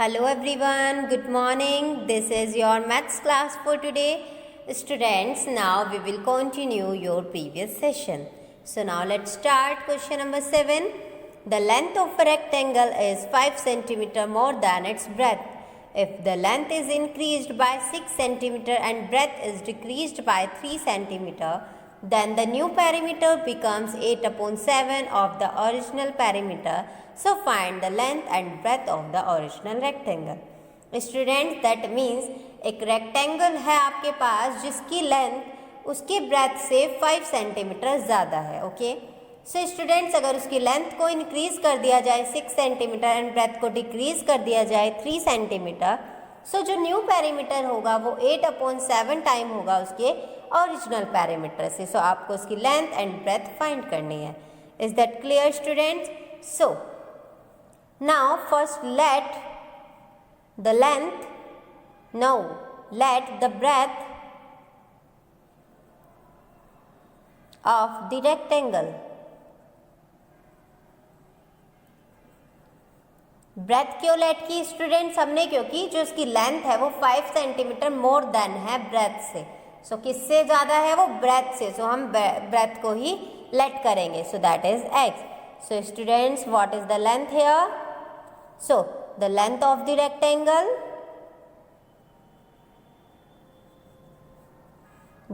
Hello everyone, good morning. This is your maths class for today. Students, now we will continue your previous session. So now let's start question number 7. The length of a rectangle is 5 cm more than its breadth. If the length is increased by 6 cm and breadth is decreased by 3 cm, then the new perimeter becomes 8/7 of the original perimeter. So find the length and breadth of the original rectangle. Students, that means एक rectangle है आपके पास जिसकी length उसके breath से 5 centimetre ज़्यादा है. Okay, so students, अगर उसकी लेंथ को इंक्रीज कर दिया जाए 6 सेंटीमीटर एंड ब्रेथ को डिक्रीज कर दिया जाए 3 सेंटीमीटर, सो जो न्यू पेरीमीटर होगा वो 8/7 टाइम होगा उसके ओरिजिनल पेरीमीटर से. सो आपको उसकी लेंथ एंड ब्रेथ फाइंड करनी है. Is that clear students? So now first let the breadth of the rectangle. Breadth क्यों लेट की स्टूडेंट्स हमने? क्योंकि जो उसकी लेंथ है वो 5 सेंटीमीटर मोर देन है ब्रेथ से. सो किससे ज़्यादा है वो? ब्रेथ से. सो हम ब्रेथ को ही लेट करेंगे. So that is x. So students, what is the length here? So the length of the rectangle,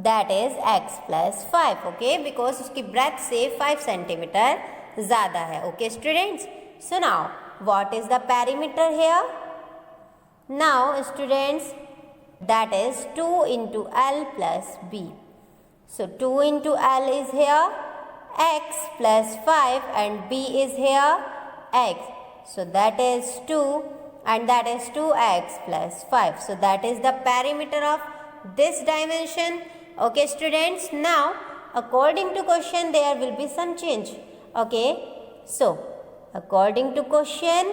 that is x plus 5. okay, because उसकी breadth से 5 सेंटीमीटर ज़्यादा है. okay students, so now what is the perimeter here? now students, that is 2 into L plus B. so 2 into L is here x plus 5 and B is here x. so that is 2 and that is 2x plus 5. so that is the perimeter of this dimension. okay students, now according to question there will be some change. okay, so according to question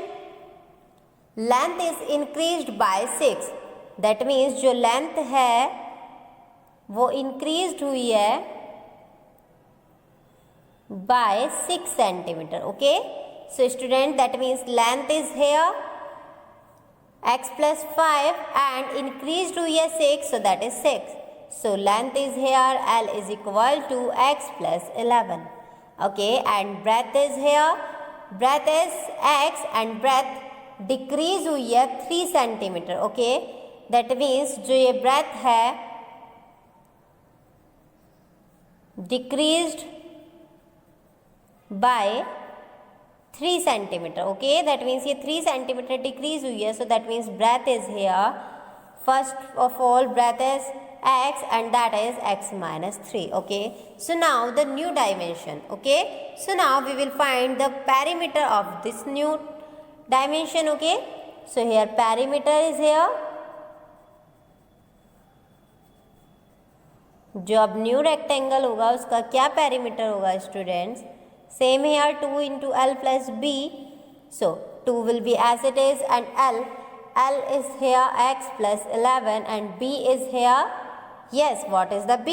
length is increased by 6. that means जो length है वो increased हुई है by 6 centimeter. okay, so student, that means length is here x plus 5 and increased हुई है 6, so that is 6. so length is here L is equal to x plus 11. okay, and breadth is here, breadth is x and breadth decrease हुई है 3 centimetre. okay, that means जो ये breadth है decreased by 3 centimetre. okay, that means ये 3 centimetre decrease हुई है. so that means breadth is here, first of all breadth is x and that is x minus 3. okay, so now the new dimension. okay, so now we will find the perimeter of this new dimension. okay, so here perimeter is here. जो अब new rectangle होगा उसका क्या perimeter होगा students? Same here 2 into L plus B. so 2 will be as it is and L is here x plus 11 and B is here, yes, what is the B?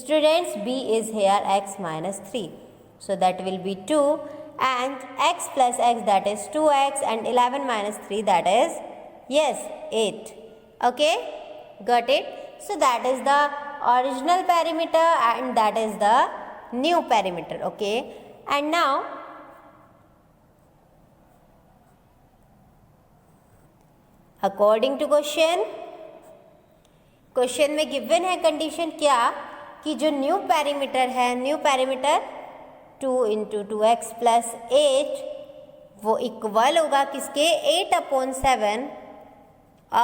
students, B is here x minus 3. so that will be 2 and x plus x, that is 2x and 11 minus 3, that is, yes, 8. okay, got it? so that is the original perimeter and that is the new perimeter. okay, and now according to question में given है condition क्या कि जो new perimeter है, new perimeter 2 into 2x plus 8 वो equal होगा किसके? 8/7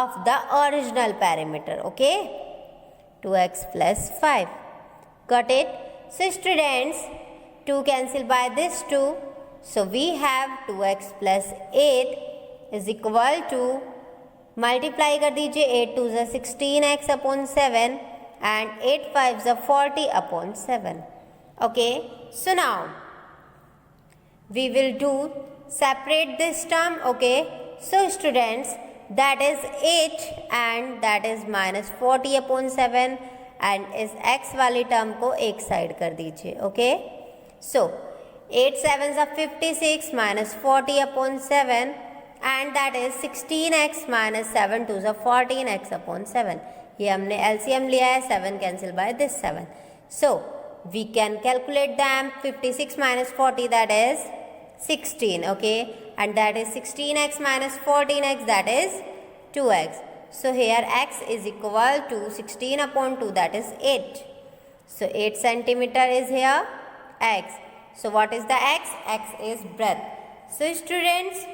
of the original perimeter. okay, 2x plus 5. got it? so students, 2 cancel by this 2, so we have 2x plus 8 is equal to, multiply कर दीजिए 8 2 ज़ा 16x/7 and 8 5 ज़ा 40/7. okay, so now we will do separate this term. okay, so students, that is 8 and that is minus 40/7 and इस x वाली term को एक side कर दीजिए. okay, so 8 7 ज़ा 56 minus 40/7 and that is 16x minus 7 to the 14x upon 7. ये हमने LCM लिया है, 7 cancel by this 7. So we can calculate them. 56 minus 40, that is 16, okay, and that is 16x minus 14x, that is 2x. So here x is equal to 16 upon 2, that is 8. So 8 centimeter is here x. So what is the x? X is breadth. So students,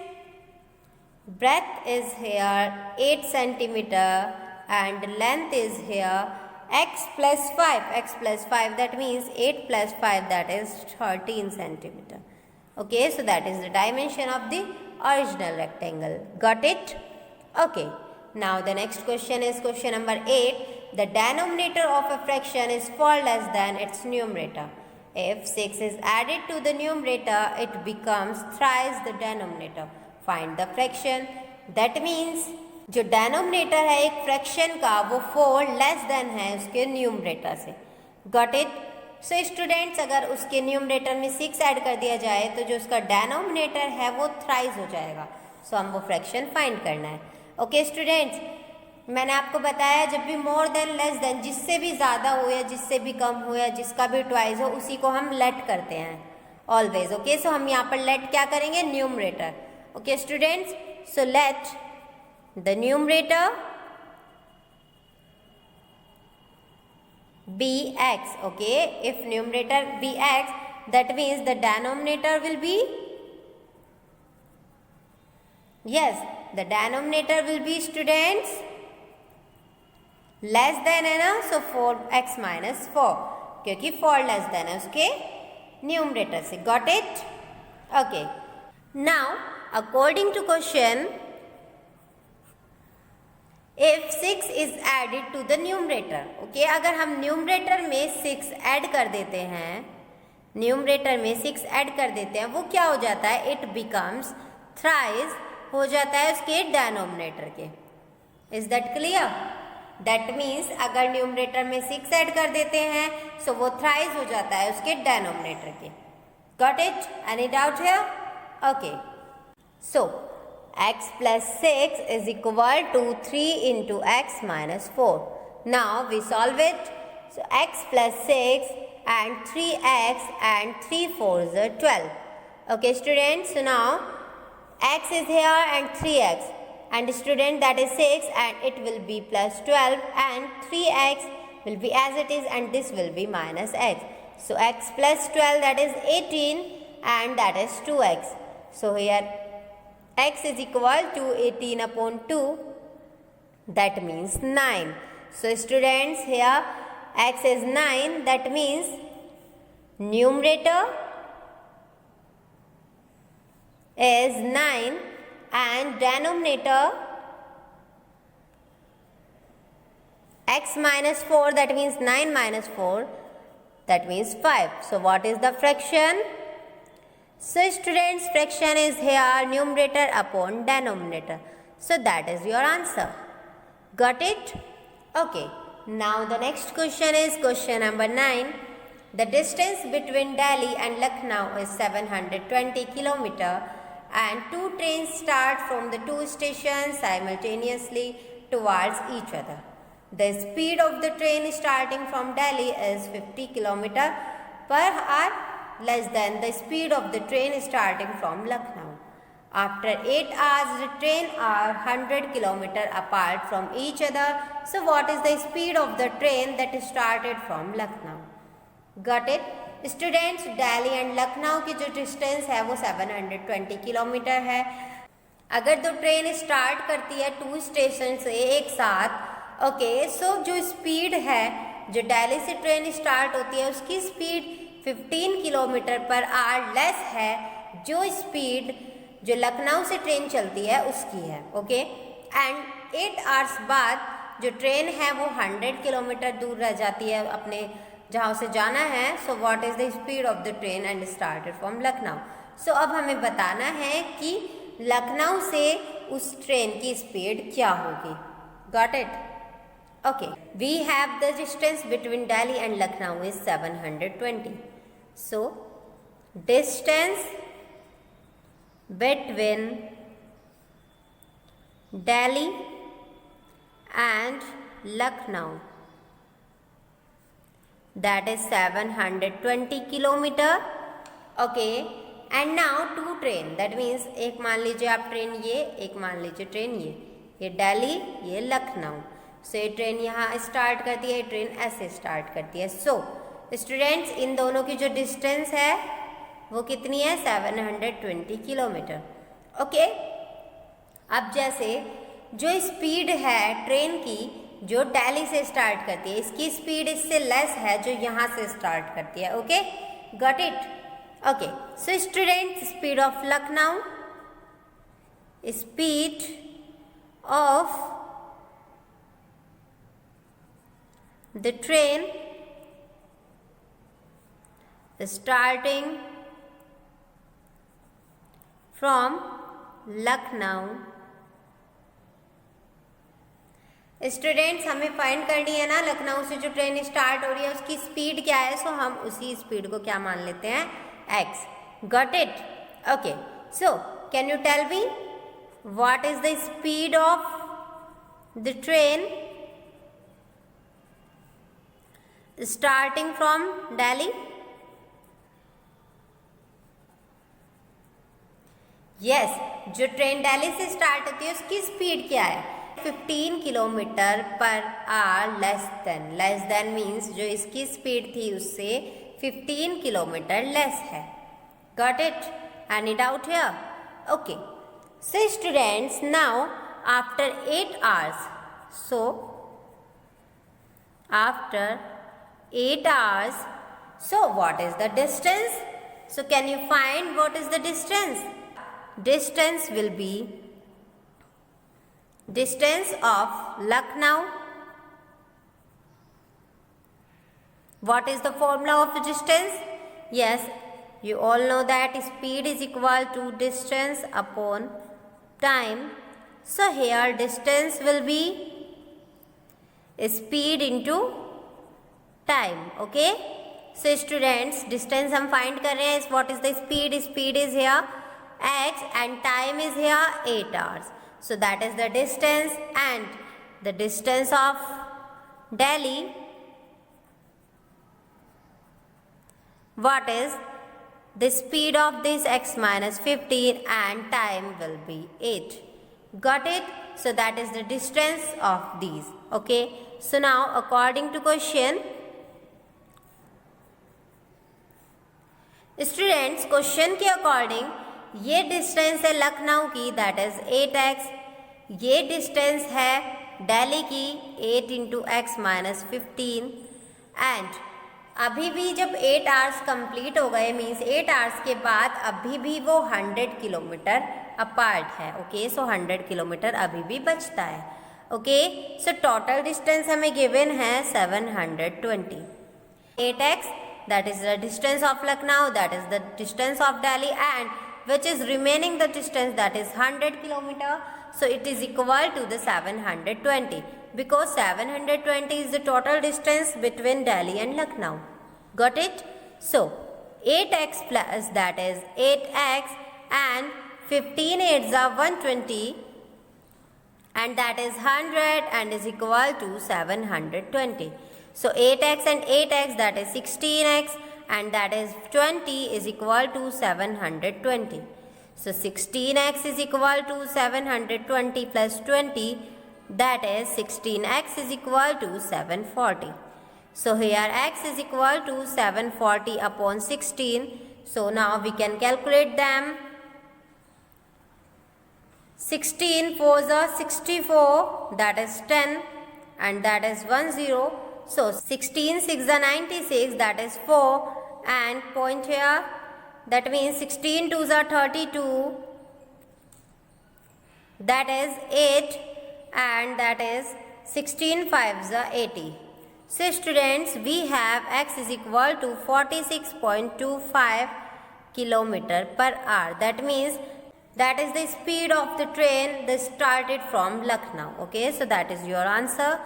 breadth is here 8 centimeter and length is here x plus 5. X plus 5, that means 8 plus 5, that is 13 centimeter. Okay, so that is the dimension of the original rectangle. Got it? Okay. Now the next question is question number 8. The denominator of a fraction is far less than its numerator. If 6 is added to the numerator, it becomes thrice the denominator. Find the fraction. That means जो denominator है एक fraction का वो 4 less than है उसके numerator से. Got it? So students, अगर उसके numerator में 6 ऐड कर दिया जाए तो जो उसका denominator है वो thrice हो जाएगा. So हम वो fraction find करना है. Okay students, मैंने आपको बताया जब भी more than less than, जिससे भी ज़्यादा हो या जिससे भी कम हो या जिसका भी twice हो, उसी को हम let करते हैं always. Okay, so हम यहाँ पर let क्या करेंगे? Numerator. Okay students, so let the numerator be x. Okay, if numerator be x, that means the denominator will be, yes, the denominator will be students less than है ना, so 4x minus 4, क्योंकि 4 less than है उसके numerator से. Got it? Okay. Now according to question, if 6 is added to the numerator, okay, अगर हम numerator में 6 add कर देते हैं, numerator में 6 ऐड कर देते हैं, वो क्या हो जाता है? It becomes thrice हो जाता है उसके denominator के. Is that clear? That means अगर numerator में 6 ऐड कर देते हैं, so वो thrice हो जाता है उसके denominator के. Got it? Any doubt here? Okay. So x plus 6 is equal to 3 into x minus 4. Now we solve it. So x plus 6 and 3x and 3 4s are 12. Okay students, so now x is here and 3x, and student that is 6 and it will be plus 12, and 3x will be as it is and this will be minus x. So x plus 12, that is 18, and that is 2x. So here x is equal to 18 upon 2, that means 9. So students, here x is 9, that means numerator is 9 and denominator x minus 4, that means 9 minus 4, that means 5. So what is the fraction? So students, fraction is here numerator upon denominator. So that is your answer. Got it? Okay. Now the next question is question number 9. The distance between Delhi and Lucknow is 720 km, and two trains start from the two stations simultaneously towards each other. The speed of the train starting from Delhi is 50 km per hour, less than the speed of the train starting from Lucknow. After 8 hours, the trains are 100 km apart from each other. So what is the speed of the train that started from Lucknow? Got it? Students, Delhi and Lucknow की जो distance है वो 720 kilometre है. अगर दो train start करती है to station से एक साथ, ओके, सो जो स्पीड है, जो दिल्ली से ट्रेन स्टार्ट होती है उसकी speed 15 kilometre per hour less है जो स्पीड जो लखनऊ से ट्रेन चलती है उसकी है. ओके, एंड 8 आवर्स बाद जो ट्रेन है वो 100 किलोमीटर दूर रह जाती है अपने जहाँ उसे जाना है. So what is the speed of the train and started from Lucknow. So अब हमें बताना है कि लखनऊ से उस ट्रेन की स्पीड क्या होगी. Got it? Okay, we have the distance between Delhi and Lucknow is 720. So distance between Delhi and Lucknow. That is 720 kilometre. Okay, and now two train, that means एक मान लीजिए आप ट्रेन ये, एक मान लीजिए ट्रेन ये दिल्ली, ये लखनऊ. सो ये ट्रेन यहाँ स्टार्ट करती है, ये ट्रेन ऐसे स्टार्ट करती है. सो स्टूडेंट्स, इन दोनों की जो डिस्टेंस है वो कितनी है? 720 किलोमीटर. ओके, अब जैसे जो स्पीड है ट्रेन की जो दिल्ली से स्टार्ट करती है, इसकी स्पीड इससे लेस है जो यहाँ से स्टार्ट करती है. Okay, got it? Okay, so student, speed of Lucknow, speed of the train starting from Lucknow. Students, हमें फाइंड करनी है ना लखनऊ से जो ट्रेन स्टार्ट हो रही है उसकी स्पीड क्या है. सो हम उसी स्पीड को क्या मान लेते हैं? x. Got it? Okay, so can you tell me what is the speed of the train starting from Delhi? Yes, जो ट्रेन दिल्ली से स्टार्ट होती है उसकी स्पीड क्या है? 15 kilometre per hour less than means जो इसकी स्पीड थी उससे 15 किलोमीटर लेस है. Got it? Any doubt here? Okay, so students, now after 8 hours, so after 8 hours, so what is the distance? So can you find what is the distance? Distance will be distance of Lucknow. What is the formula of distance? Yes, you all know that speed is equal to distance upon time. So here distance will be speed into time. Okay, so students, distance हम find कर रहे हैं. What is the speed? Speed is here x and time is here 8 hours. So that is the distance, and the distance of Delhi, what is the speed of this x minus 15 and time will be 8. Got it? So that is the distance of these. Okay, so now according to question, students, question के according ये distance है लखनऊ की, that is 8x. ये distance है दिल्ली की 8 into x minus 15. And अभी भी जब 8 hours कंप्लीट हो गए, मीन्स 8 hours के बाद अभी भी वो 100 किलोमीटर अपार्ट है. ओके, सो 100 किलोमीटर अभी भी बचता है. ओके, सो टोटल डिस्टेंस हमें गिवन है 720. 8x, that is the distance of Lucknow, that is the distance of Delhi, and which is remaining the distance, that is 100 kilometer. So it is equal to the 720, because 720 is the total distance between Delhi and Lucknow. Got it? So 8x plus, that is 8x, and 15 8s are 120, and that is 100, and is equal to 720. So 8x and 8x, that is 16x, and that is 20 is equal to 720. So 16x is equal to 720 plus 20, that is 16x is equal to 740. So here x is equal to 740 upon 16. So now we can calculate them. 16 4s are 64, that is 10, and that is 10. So 16 6s are 96, that is 4, and point here, that means 16 2s are 32, that is 8, and that is 16 5s are 80. So students, we have x is equal to 46.25 kilometer per hour. That means that is the speed of the train that started from Lucknow. Okay, so that is your answer.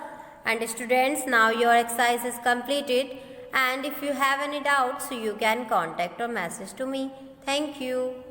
And students, now your exercise is completed, and if you have any doubts, you can contact or message to me. Thank you.